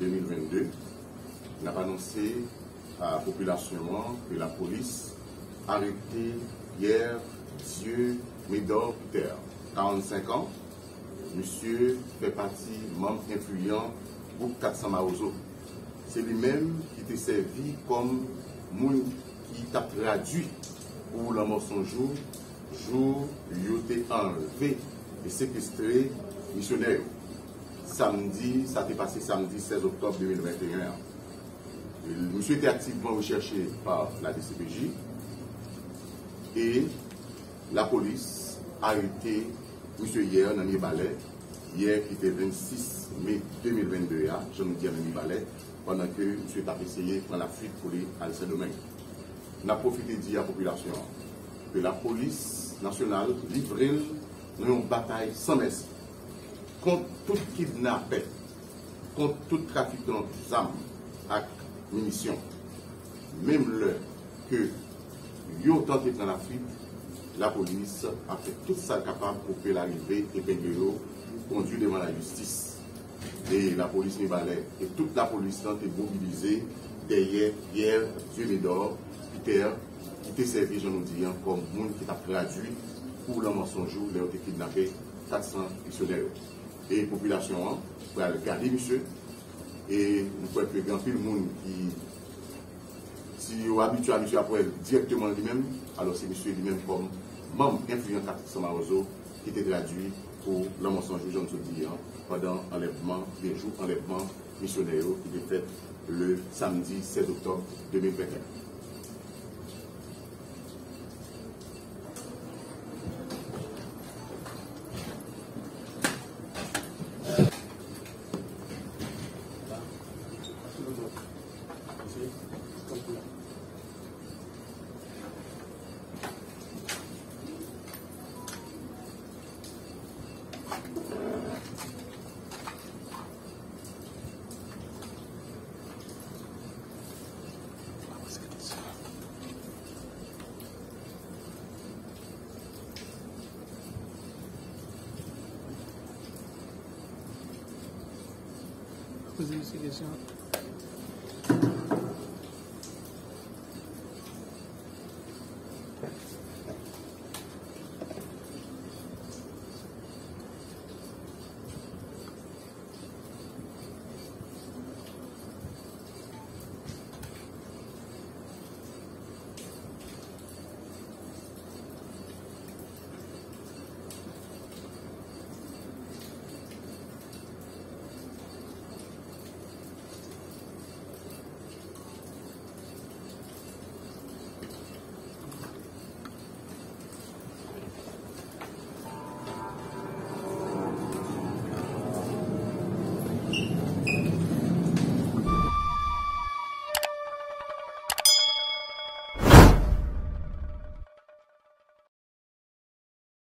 2022, on a annoncé à la population que la police a arrêté hier M. Médor Peter, 45 ans. Monsieur fait partie membre influent groupe 400 Maozo. C'est lui-même qui était servi comme moun qui t'a traduit pour le mensonge jour il était enlevé et séquestré missionnaire. Samedi, ça s'est passé samedi 16 octobre 2021. Monsieur était activement recherché par la DCPJ et la police a arrêté monsieur hier dans Ballet, hier qui était 26 mai 2022, je me dis à Ballet, pendant que monsieur a essayé de prendre la fuite pour aller à Saint-Domingue. On a profité de dire à la population que la police nationale livre une bataille sans merci contre tout kidnapping, contre tout trafiquant d'armes et munitions. Même le que ils ont tenté de prendre la fuite, la police a fait tout ça capable pour faire l'arrivée et Péguélo conduire devant la justice. Et la police Nibalais et toute la police a été mobilisée derrière Pierre Dieu Médor Peter qui était servi, je nous dis, comme monde qui a traduit pour le mensonge où il a été kidnappé 400 missionnaires. Et la population va regarder monsieur et nous pouvons faire grand pile monde qui si vous habituez à monsieur après directement lui-même, alors c'est monsieur lui-même comme membre influent 400 Maozo qui était traduit pour le mensonge je nous dis pendant enlèvement, des jours enlèvement missionnaire qui était fait le samedi 16 octobre 2021. Poser ces questions.